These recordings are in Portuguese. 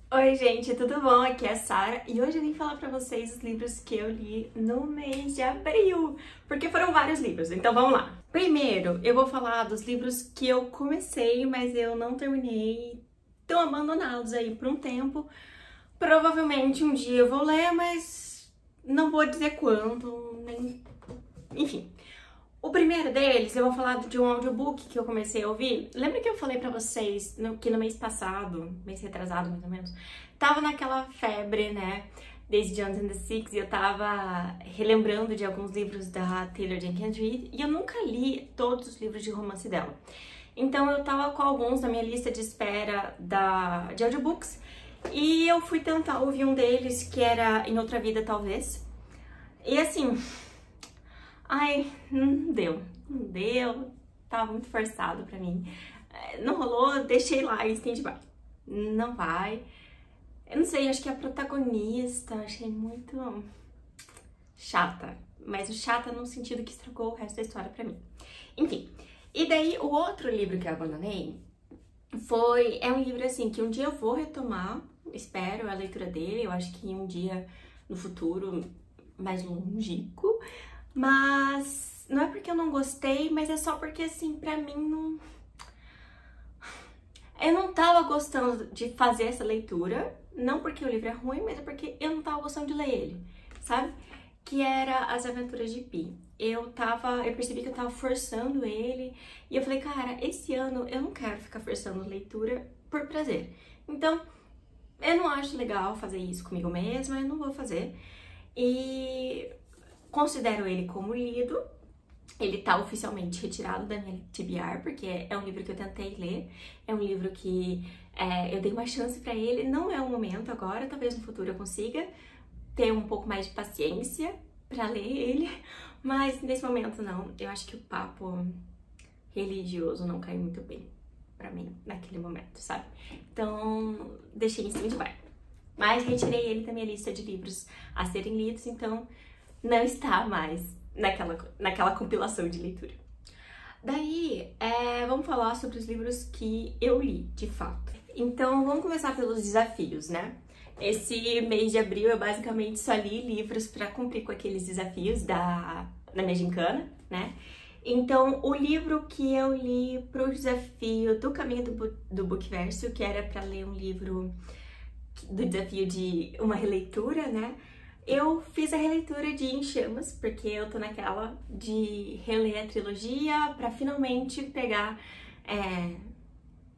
Oi, gente, tudo bom? Aqui é a Sara e hoje eu vim falar pra vocês os livros que eu li no mês de abril, porque foram vários livros, então vamos lá. Primeiro, eu vou falar dos livros que eu comecei, mas eu não terminei, estão abandonados aí por um tempo. Provavelmente um dia eu vou ler, mas não vou dizer quando, nem... Enfim. O primeiro deles, eu vou falar de um audiobook que eu comecei a ouvir. Lembra que eu falei pra vocês que no mês passado, mês retrasado mais ou menos, tava naquela febre, né, desde Jones and the Six, e eu tava relembrando de alguns livros da Taylor Jenkins Reid, e eu nunca li todos os livros de romance dela. Então eu tava com alguns na minha lista de espera de audiobooks, e eu fui tentar ouvir um deles, que era Em Outra Vida, Talvez. E assim... Ai, não deu, tava muito forçado pra mim. Não rolou, deixei lá em stand-by. Não vai. Eu não sei, acho que a protagonista, achei muito chata. Mas o chata no sentido que estragou o resto da história pra mim. Enfim, e daí o outro livro que eu abandonei é um livro assim que um dia eu vou retomar, espero a leitura dele, eu acho que um dia no futuro mais longínquo. Mas não é porque eu não gostei, mas é só porque, assim, pra mim não... Eu não tava gostando de fazer essa leitura, não porque o livro é ruim, mas é porque eu não tava gostando de ler ele, sabe? Que era As Aventuras de Pi. Eu percebi que eu tava forçando ele, e eu falei, cara, esse ano eu não quero ficar forçando leitura por prazer. Então, eu não acho legal fazer isso comigo mesma, eu não vou fazer. E... considero ele como lido, ele tá oficialmente retirado da minha TBR, porque é um livro que eu tentei ler, é um livro que eu dei uma chance pra ele, não é o momento agora, talvez no futuro eu consiga ter um pouco mais de paciência pra ler ele, mas nesse momento não, eu acho que o papo religioso não cai muito bem pra mim naquele momento, sabe? Então, deixei em stand-by. Mas retirei ele da minha lista de livros a serem lidos, então não está mais naquela compilação de leitura. Daí, vamos falar sobre os livros que eu li, de fato. Então, vamos começar pelos desafios, né? Esse mês de abril eu basicamente só li livros para cumprir com aqueles desafios da minha gincana, né? Então, o livro que eu li pro desafio do Caminho do Bookverso, que era para ler um livro do desafio de uma releitura, né? Eu fiz a releitura de Em Chamas, porque eu tô naquela de reler a trilogia pra finalmente pegar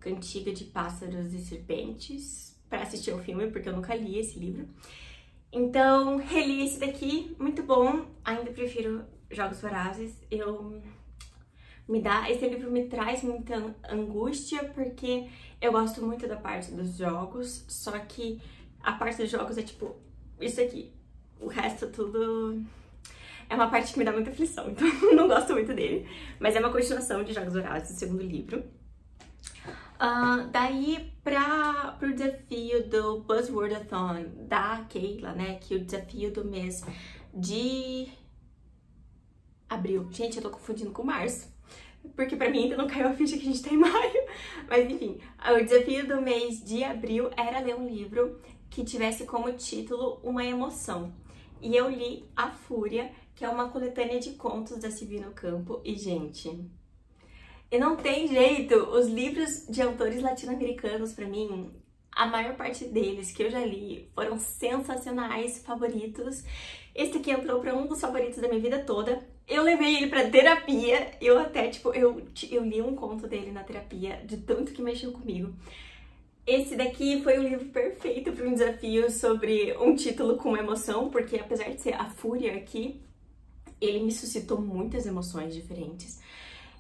Cantiga de Pássaros e Serpentes pra assistir ao filme, porque eu nunca li esse livro. Então, reli esse daqui, muito bom, ainda prefiro Jogos Vorazes. Esse livro me traz muita angústia, porque eu gosto muito da parte dos jogos, só que a parte dos jogos é tipo isso aqui. O resto tudo é uma parte que me dá muita aflição, então não gosto muito dele. Mas é uma continuação de Jogos Vorazes, do segundo livro. Daí, pro desafio do Buzzwordathon da Keila, né, que é o desafio do mês de abril. Gente, eu tô confundindo com março, porque pra mim ainda não caiu a ficha que a gente tá em maio. Mas enfim, o desafio do mês de abril era ler um livro que tivesse como título uma emoção. E eu li A Fúria, que é uma coletânea de contos da Silvina Ocampo. E, gente, e não tem jeito, os livros de autores latino-americanos, pra mim, a maior parte deles que eu já li foram sensacionais, favoritos. Esse aqui entrou pra um dos favoritos da minha vida toda. Eu levei ele pra terapia, eu até, tipo, eu li um conto dele na terapia, de tanto que mexeu comigo. Esse daqui foi o livro perfeito para um desafio sobre um título com uma emoção, porque apesar de ser A Fúria aqui, ele me suscitou muitas emoções diferentes.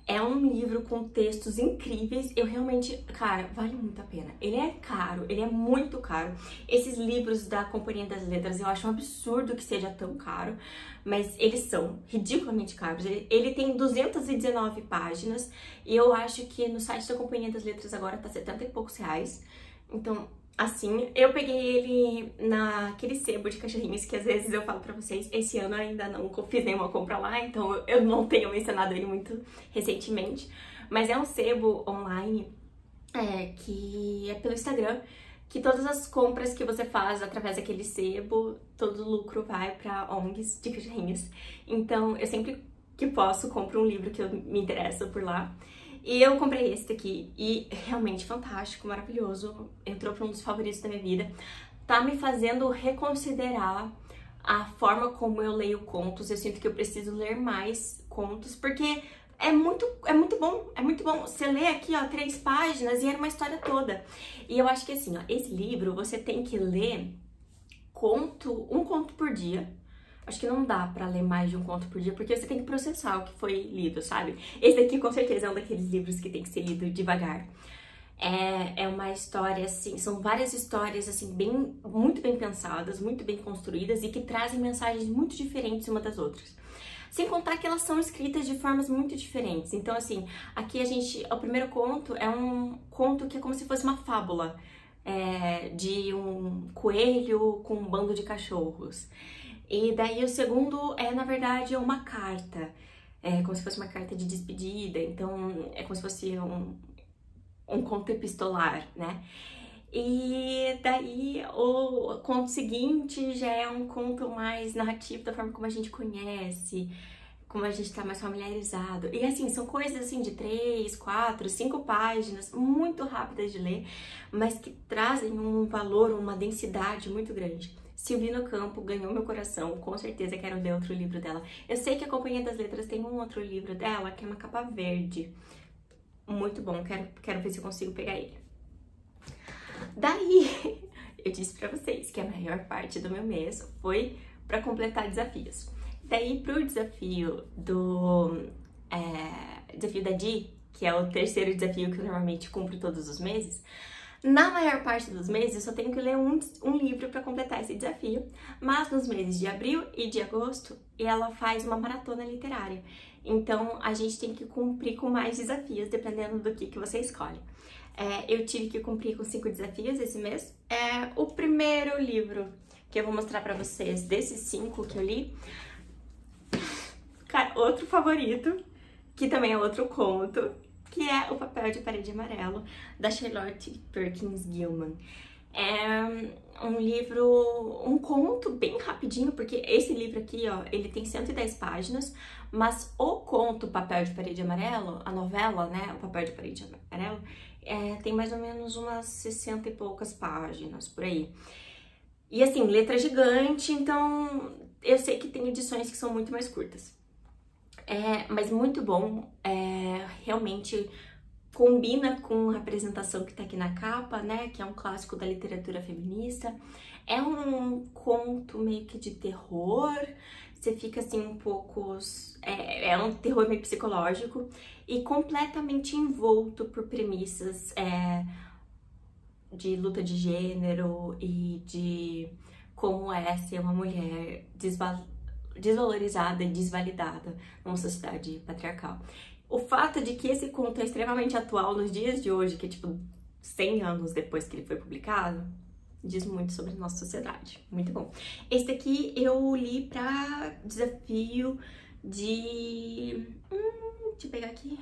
É um livro com textos incríveis, eu realmente, cara, vale muito a pena. Ele é caro, ele é muito caro. Esses livros da Companhia das Letras, eu acho um absurdo que seja tão caro, mas eles são ridiculamente caros. Ele tem 219 páginas e eu acho que no site da Companhia das Letras agora tá 70 e poucos reais. Então, assim, eu peguei ele naquele sebo de cachorrinhos que às vezes eu falo pra vocês, esse ano eu ainda não fiz nenhuma compra lá, então eu não tenho mencionado ele muito recentemente, mas é um sebo online que é pelo Instagram, que todas as compras que você faz através daquele sebo, todo o lucro vai para ONGs de cachorrinhos. Então, eu sempre que posso compro um livro que eu me interessa por lá. E eu comprei esse daqui e realmente fantástico, maravilhoso, entrou para um dos favoritos da minha vida. Tá me fazendo reconsiderar a forma como eu leio contos. Eu sinto que eu preciso ler mais contos, porque é muito bom. Você lê aqui, ó, 3 páginas e era uma história toda. E eu acho que assim, ó, esse livro você tem que ler um conto por dia. Acho que não dá pra ler mais de um conto por dia, porque você tem que processar o que foi lido, sabe? Esse daqui com certeza é um daqueles livros que tem que ser lido devagar. É uma história, assim, são várias histórias, assim, muito bem pensadas, muito bem construídas e que trazem mensagens muito diferentes uma das outras. Sem contar que elas são escritas de formas muito diferentes. Então, assim, aqui o primeiro conto é um conto que é como se fosse uma fábula de um coelho com um bando de cachorros. E daí o segundo na verdade, uma carta. É como se fosse uma carta de despedida. Então, é como se fosse um conto epistolar, né? E daí o conto seguinte já é um conto mais narrativo da forma como a gente conhece, como a gente tá mais familiarizado. E assim, são coisas assim de 3, 4, 5 páginas, muito rápidas de ler, mas que trazem um valor, uma densidade muito grande. Silvina Ocampo ganhou meu coração, com certeza quero ler outro livro dela. Eu sei que a Companhia das Letras tem um outro livro dela, que é uma capa verde. Muito bom, quero ver se eu consigo pegar ele. Daí, eu disse pra vocês que a maior parte do meu mês foi pra completar desafios. Daí, pro desafio desafio da Di, que é o terceiro desafio que eu normalmente cumpro todos os meses, na maior parte dos meses eu só tenho que ler um livro para completar esse desafio, mas nos meses de abril e de agosto ela faz uma maratona literária. Então a gente tem que cumprir com mais desafios, dependendo do que você escolhe. Eu tive que cumprir com 5 desafios esse mês. O primeiro livro que eu vou mostrar para vocês desses 5 que eu li, outro favorito, que também é outro conto, que é O Papel de Parede Amarelo, da Charlotte Perkins Gilman. É um livro, um conto bem rapidinho, porque esse livro aqui, ó, ele tem 110 páginas, mas o conto Papel de Parede Amarelo, a novela, né, O Papel de Parede Amarelo, tem mais ou menos umas 60 e poucas páginas, por aí. E assim, letra gigante, então eu sei que tem edições que são muito mais curtas. Mas muito bom, realmente combina com a apresentação que tá aqui na capa, né, que é um clássico da literatura feminista. É um conto meio que de terror, você fica assim um pouco... É um terror meio psicológico e completamente envolto por premissas de luta de gênero e de como é ser uma mulher desvalorizada e desvalidada numa sociedade patriarcal. O fato de que esse conto é extremamente atual nos dias de hoje, que é tipo 100 anos depois que ele foi publicado, diz muito sobre a nossa sociedade. Muito bom. Esse daqui eu li pra desafio de... deixa eu pegar aqui.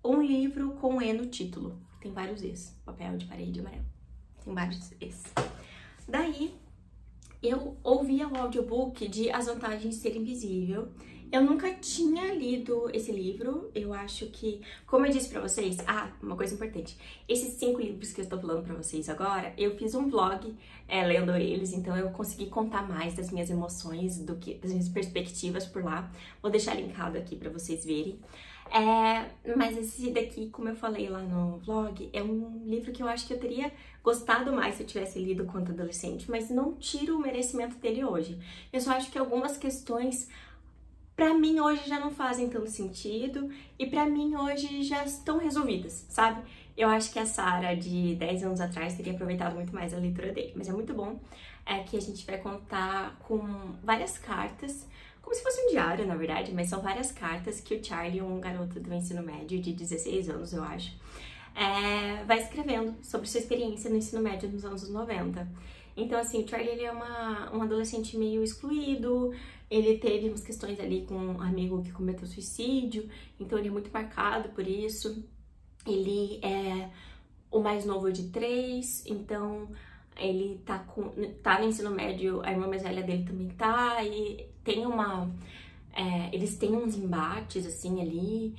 Um livro com E no título. Tem vários E's. Papel de Parede Amarelo. Tem vários E's. Daí, eu ouvia o audiobook de As Vantagens de Ser Invisível. Eu nunca tinha lido esse livro, eu acho que, como eu disse pra vocês, uma coisa importante, esses 5 livros que eu estou falando pra vocês agora, eu fiz um vlog lendo eles, então eu consegui contar mais das minhas emoções, das minhas perspectivas por lá, vou deixar linkado aqui pra vocês verem. Mas esse daqui, como eu falei lá no vlog, é um livro que eu acho que eu teria gostado mais se eu tivesse lido quando adolescente, mas não tiro o merecimento dele hoje. Eu só acho que algumas questões, pra mim, hoje já não fazem tanto sentido e pra mim hoje já estão resolvidas, sabe? Eu acho que a Sarah de 10 anos atrás teria aproveitado muito mais a leitura dele, mas é muito bom que a gente vai contar com várias cartas, como se fosse um diário, na verdade, mas são várias cartas que o Charlie, um garoto do ensino médio de 16 anos, eu acho, vai escrevendo sobre sua experiência no ensino médio nos anos 90. Então, assim, o Charlie, ele é um adolescente meio excluído, ele teve umas questões ali com um amigo que cometeu suicídio, então ele é muito marcado por isso. Ele é o mais novo é de 3, então ele tá no ensino médio, a irmã mais velha dele também tá, e tem eles têm uns embates, assim, ali,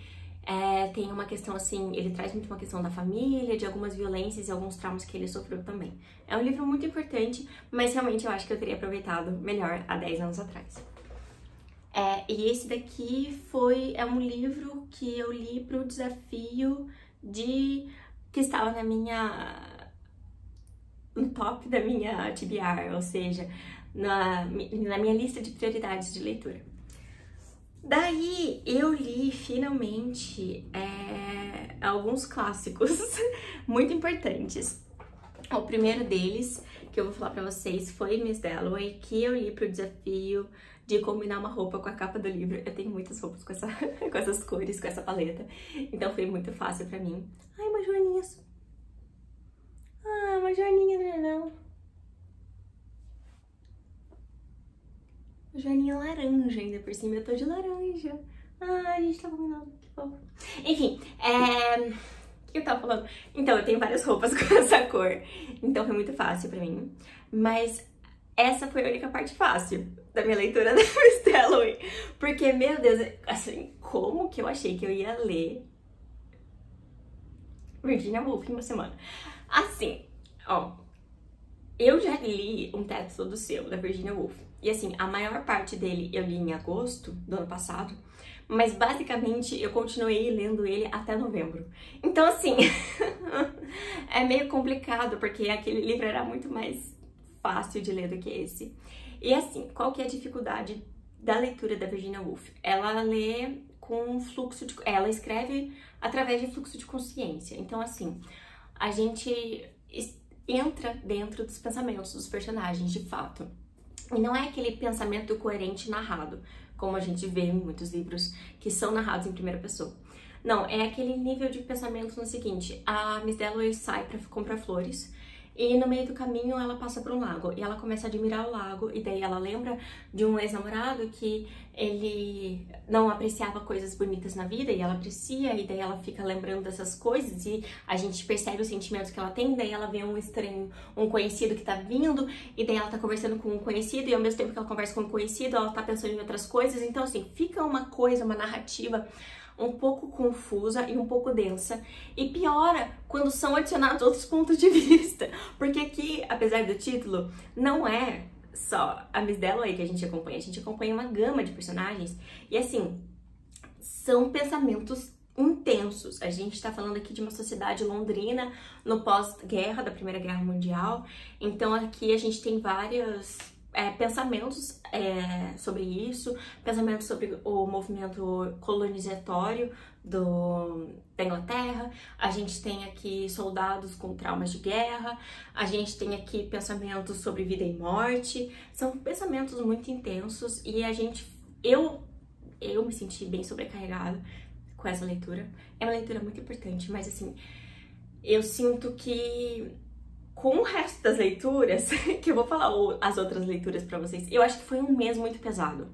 tem uma questão, assim, ele traz muito uma questão da família, de algumas violências e alguns traumas que ele sofreu também. É um livro muito importante, mas realmente eu acho que eu teria aproveitado melhor há 10 anos atrás. E esse daqui é um livro que eu li pro desafio que estava no top da minha TBR, ou seja, na minha lista de prioridades de leitura. Daí eu li finalmente alguns clássicos muito importantes. O primeiro deles, que eu vou falar pra vocês, foi Miss Dalloway, que eu li pro desafio de combinar uma roupa com a capa do livro. Eu tenho muitas roupas com essas cores, com essa paleta, então foi muito fácil pra mim. Ai, uma joaninha. Ah, uma joaninha, não. Uma joaninha laranja ainda por cima, eu tô de laranja. Ah, a gente tá combinando, que fofo. Enfim, o que eu tava falando? Então, eu tenho várias roupas com essa cor, então foi muito fácil pra mim. Mas essa foi a única parte fácil da minha leitura da Miss Dalloway. Porque, meu Deus, assim, como que eu achei que eu ia ler Virginia Woolf em uma semana? Assim, ó, eu já li Um Teto Todo Seu, da Virginia Woolf. E assim, a maior parte dele eu li em agosto do ano passado, mas basicamente eu continuei lendo ele até novembro. Então assim, é meio complicado, porque aquele livro era muito mais fácil de ler do que esse. E assim, qual que é a dificuldade da leitura da Virginia Woolf? Ela lê com fluxo ela escreve através de fluxo de consciência. Então assim, a gente entra dentro dos pensamentos dos personagens, de fato. E não é aquele pensamento coerente narrado, como a gente vê em muitos livros que são narrados em primeira pessoa. Não, é aquele nível de pensamento no seguinte: a Miss Dalloway sai pra comprar flores e no meio do caminho ela passa por um lago e ela começa a admirar o lago, e daí ela lembra de um ex-namorado que ele não apreciava coisas bonitas na vida e ela aprecia, e daí ela fica lembrando dessas coisas e a gente percebe os sentimentos que ela tem. Daí ela vê um estranho, um conhecido que tá vindo, e daí ela tá conversando com um conhecido, e ao mesmo tempo que ela conversa com um conhecido ela tá pensando em outras coisas. Então assim, fica uma narrativa um pouco confusa e um pouco densa, e piora quando são adicionados outros pontos de vista, porque aqui, apesar do título, não é só a Miss Dalloway que a gente acompanha uma gama de personagens, e assim, são pensamentos intensos. A gente tá falando aqui de uma sociedade londrina no pós-guerra, da Primeira Guerra Mundial, então aqui a gente tem vários pensamentos sobre isso, pensamentos sobre o movimento colonizatório da Inglaterra. A gente tem aqui soldados com traumas de guerra, a gente tem aqui pensamentos sobre vida e morte. São pensamentos muito intensos e eu me senti bem sobrecarregada com essa leitura. É uma leitura muito importante, mas assim, eu sinto que com o resto das leituras, que eu vou falar as outras leituras pra vocês, eu acho que foi um mês muito pesado.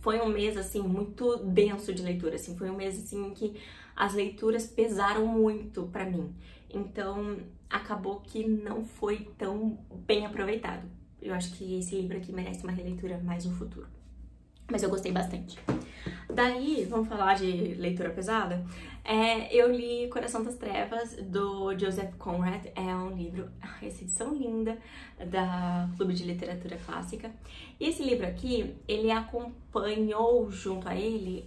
Foi um mês, assim, muito denso de leitura, assim. Foi um mês, assim, que as leituras pesaram muito pra mim. Então, acabou que não foi tão bem aproveitado. Eu acho que esse livro aqui merece uma releitura mais no futuro. Mas eu gostei bastante. Daí, vamos falar de leitura pesada? Eu li Coração das Trevas, do Joseph Conrad. É um livro, essa edição linda, da Clube de Literatura Clássica. E esse livro aqui, ele acompanhou junto a ele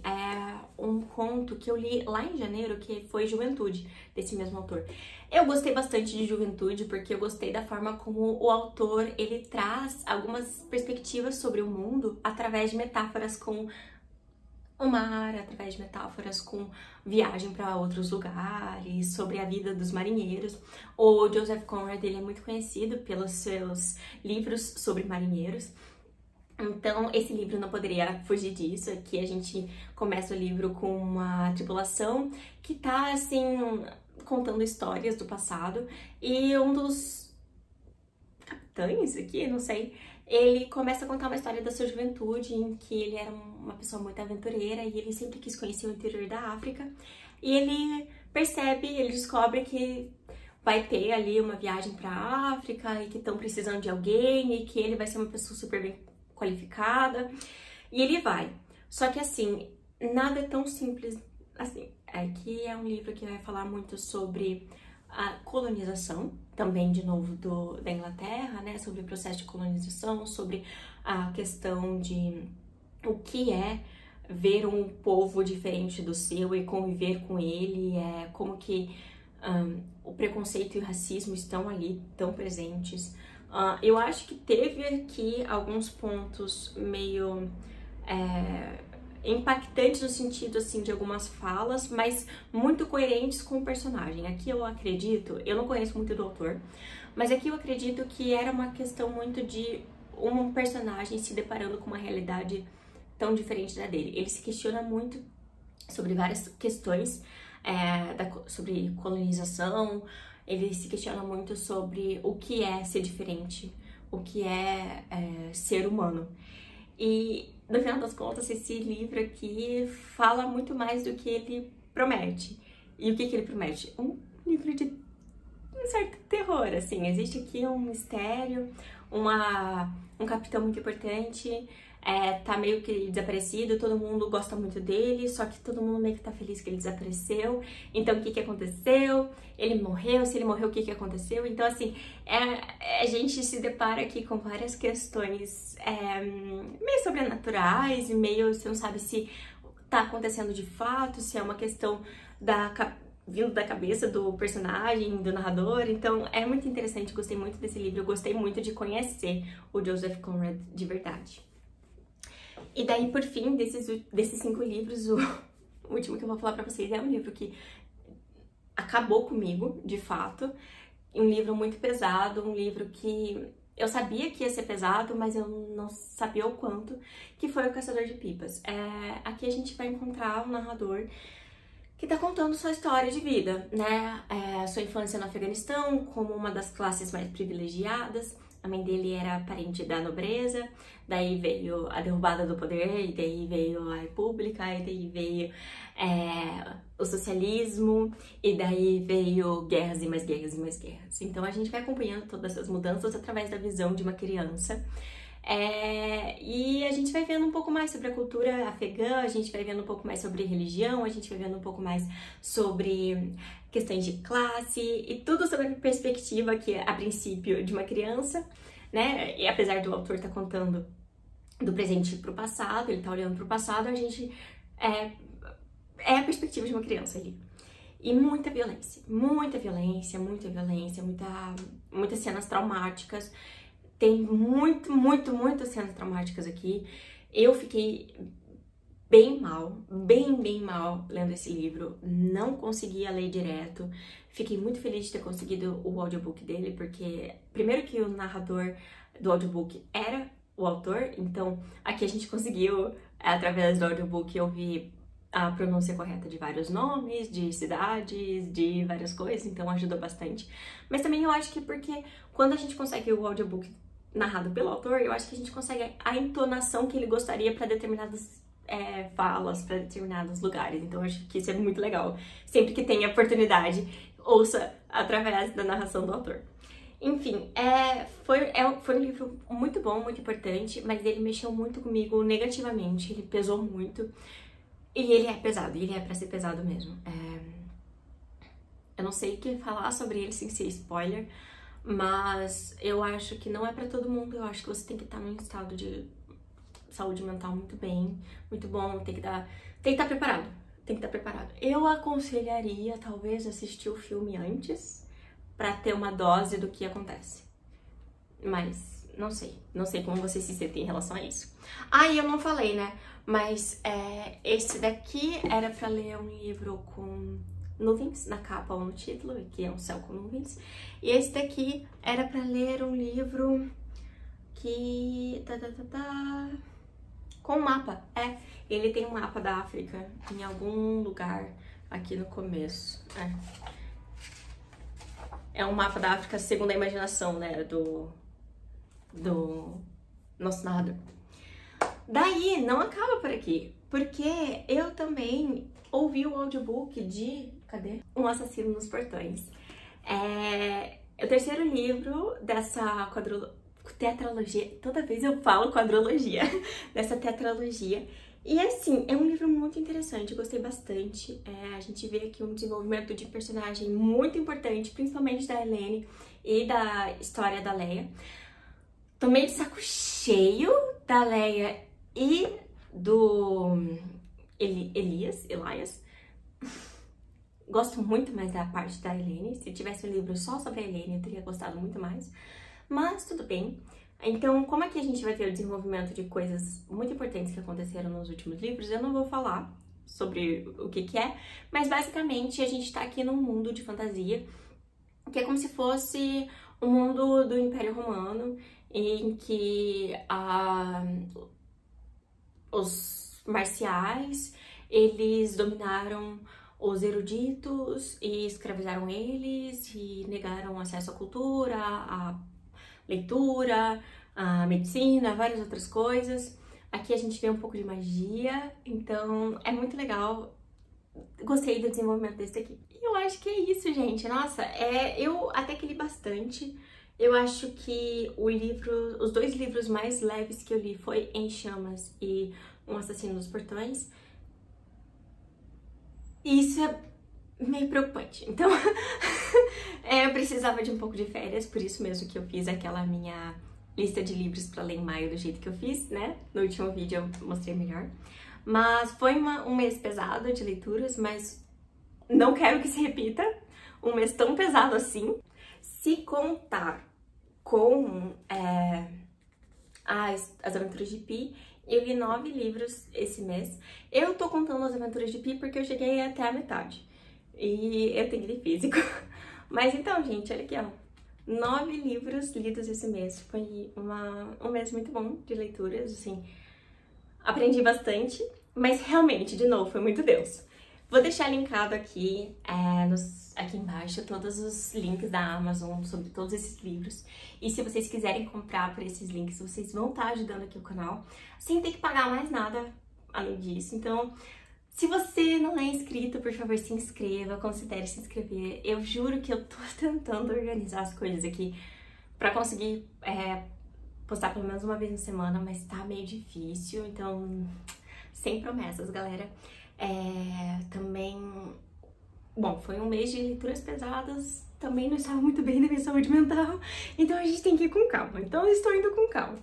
um conto que eu li lá em janeiro, que foi Juventude, desse mesmo autor. Eu gostei bastante de Juventude, porque eu gostei da forma como o autor, ele traz algumas perspectivas sobre o mundo através de metáforas com o mar, através de metáforas com viagem para outros lugares, sobre a vida dos marinheiros. O Joseph Conrad, ele é muito conhecido pelos seus livros sobre marinheiros. Então, esse livro não poderia fugir disso. Aqui a gente começa o livro com uma tripulação que tá, assim, contando histórias do passado, e um dos capitães aqui, não sei, ele começa a contar uma história da sua juventude, em que ele era uma pessoa muito aventureira e ele sempre quis conhecer o interior da África, e ele descobre que vai ter ali uma viagem pra África e que estão precisando de alguém e que ele vai ser uma pessoa super bem qualificada. E ele vai. Só que assim, nada é tão simples assim. Aqui é um livro que vai falar muito sobre a colonização, também de novo da Inglaterra, né? Sobre o processo de colonização, sobre a questão de o que é ver um povo diferente do seu e conviver com ele, como que o preconceito e o racismo estão ali, tão presentes. Eu acho que teve aqui alguns pontos meio impactantes no sentido, assim, de algumas falas, mas muito coerentes com o personagem. Aqui eu acredito, eu não conheço muito do autor, mas aqui eu acredito que era uma questão muito de um personagem se deparando com uma realidade tão diferente da dele. Ele se questiona muito sobre várias questões, sobre colonização, ele se questiona muito sobre o que é ser diferente, o que é ser humano. E, no final das contas, esse livro aqui fala muito mais do que ele promete. E o que ele promete? Um livro de um certo terror, assim. Existe aqui um mistério, um capitão muito importante, tá meio que desaparecido, todo mundo gosta muito dele, só que todo mundo meio que tá feliz que ele desapareceu. Então, o que aconteceu? Ele morreu? Se ele morreu, o que aconteceu? Então, assim, a gente se depara aqui com várias questões meio sobrenaturais, e meio, você não sabe se tá acontecendo de fato, se é uma questão vindo da cabeça do personagem, do narrador. Então, é muito interessante, gostei muito desse livro, eu gostei muito de conhecer o Joseph Conrad de verdade. E daí, por fim, desses 5 livros, o último que eu vou falar pra vocês é um livro que acabou comigo, de fato. Um livro muito pesado, um livro que eu sabia que ia ser pesado, mas eu não sabia o quanto, que foi O Caçador de Pipas. Aqui a gente vai encontrar um narrador que tá contando sua história de vida, né? Sua infância no Afeganistão, como uma das classes mais privilegiadas. A mãe dele era parente da nobreza, daí veio a derrubada do poder, e daí veio a república, e daí veio o socialismo, e daí veio guerras e mais guerras e mais guerras. Então a gente vai acompanhando todas essas mudanças através da visão de uma criança. E a gente vai vendo um pouco mais sobre a cultura afegã, a gente vai vendo um pouco mais sobre religião, a gente vai vendo um pouco mais sobre questões de classe e tudo sobre a perspectiva que a princípio de uma criança, né? E apesar do autor estar contando do presente para o passado, ele está olhando para o passado, a gente é a perspectiva de uma criança ali. E muita violência, muitas cenas traumáticas. Tem muitas cenas traumáticas aqui. Eu fiquei bem mal lendo esse livro. Não conseguia ler direto. Fiquei muito feliz de ter conseguido o audiobook dele, porque primeiro que o narrador do audiobook era o autor, então aqui a gente conseguiu, através do audiobook, ouvir a pronúncia correta de vários nomes, de cidades, de várias coisas, então ajudou bastante. Mas também eu acho que porque quando a gente consegue o audiobook narrado pelo autor, eu acho que a gente consegue a entonação que ele gostaria para determinadas falas, para determinados lugares. Então eu acho que isso é muito legal. Sempre que tem oportunidade, ouça através da narração do autor. Enfim, foi um livro muito bom, muito importante, mas ele mexeu muito comigo negativamente, ele pesou muito. E ele é pesado, ele é pra ser pesado mesmo. Eu não sei o que falar sobre ele sem ser spoiler, mas eu acho que não é pra todo mundo. Eu acho que você tem que estar num estado de saúde mental muito bem, muito bom, tem que estar preparado. Tem que estar preparado. Eu aconselharia, talvez, assistir o filme antes, pra ter uma dose do que acontece. Mas não sei como você se sente em relação a isso. E eu não falei, né? Mas esse daqui era pra ler um livro com nuvens na capa ou no título, que é um céu com nuvens. E esse daqui era pra ler um livro que... com um mapa. Ele tem um mapa da África em algum lugar aqui no começo. É um mapa da África segundo a imaginação, né, do nosso narrador. Daí, não acaba por aqui, porque eu também ouvi o audiobook de... Cadê? Um Assassino nos Portões. É o terceiro livro dessa tetralogia. Toda vez eu falo quadrologia, dessa tetralogia. E assim, é um livro muito interessante, eu gostei bastante. A gente vê aqui um desenvolvimento de personagem muito importante, principalmente da Helene e da história da Leia. Tô meio de saco cheio da Leia e do Elias. Gosto muito mais da parte da Helene. Se tivesse um livro só sobre a Helene, eu teria gostado muito mais. Mas tudo bem. Então, como aqui a gente vai ter o desenvolvimento de coisas muito importantes que aconteceram nos últimos livros, eu não vou falar sobre o que é, mas basicamente a gente tá aqui num mundo de fantasia, que é como se fosse o mundo do Império Romano, em que os marciais, eles dominaram os eruditos e escravizaram eles e negaram acesso à cultura, à leitura, à medicina, várias outras coisas. Aqui a gente vê um pouco de magia, então é muito legal. Gostei do desenvolvimento desse aqui. E eu acho que é isso, gente. Nossa, eu até que li bastante. Eu acho que os dois livros mais leves que eu li foi Em Chamas e Um Assassino nos Portões. E isso é meio preocupante. Então, eu precisava de um pouco de férias, por isso mesmo que eu fiz aquela minha lista de livros pra ler em maio do jeito que eu fiz, né? No último vídeo eu mostrei melhor. Mas foi um mês pesado de leituras, mas não quero que se repita um mês tão pesado assim. Se contar com as Aventuras de Pi, eu li 9 livros esse mês. Eu tô contando as Aventuras de Pi porque eu cheguei até a metade. E eu tenho ele físico. Mas então, gente, olha aqui, ó. 9 livros lidos esse mês. Foi um mês muito bom de leituras, assim. Aprendi bastante, mas realmente, de novo, foi muito Deus. Vou deixar linkado aqui, aqui embaixo todos os links da Amazon sobre todos esses livros. E se vocês quiserem comprar por esses links, vocês vão estar ajudando aqui o canal, sem ter que pagar mais nada além disso. Então, se você não é inscrito, por favor, se inscreva, considere se inscrever. Eu juro que eu tô tentando organizar as coisas aqui pra conseguir postar pelo menos uma vez na semana, mas tá meio difícil, então sem promessas, galera. Também, bom, foi um mês de leituras pesadas, também não estava muito bem na minha saúde mental, então a gente tem que ir com calma. Então eu estou indo com calma.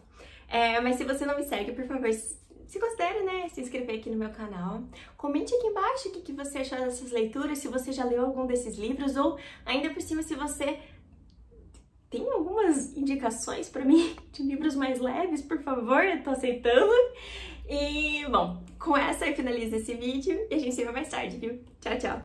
Mas se você não me segue, por favor, se considere, né, se inscrever aqui no meu canal. Comente aqui embaixo o que você achou dessas leituras, se você já leu algum desses livros, ou ainda por cima, se você tem algumas indicações pra mim de livros mais leves, por favor, eu tô aceitando. E, bom, com essa eu finalizo esse vídeo e a gente se vê mais tarde, viu? Tchau, tchau!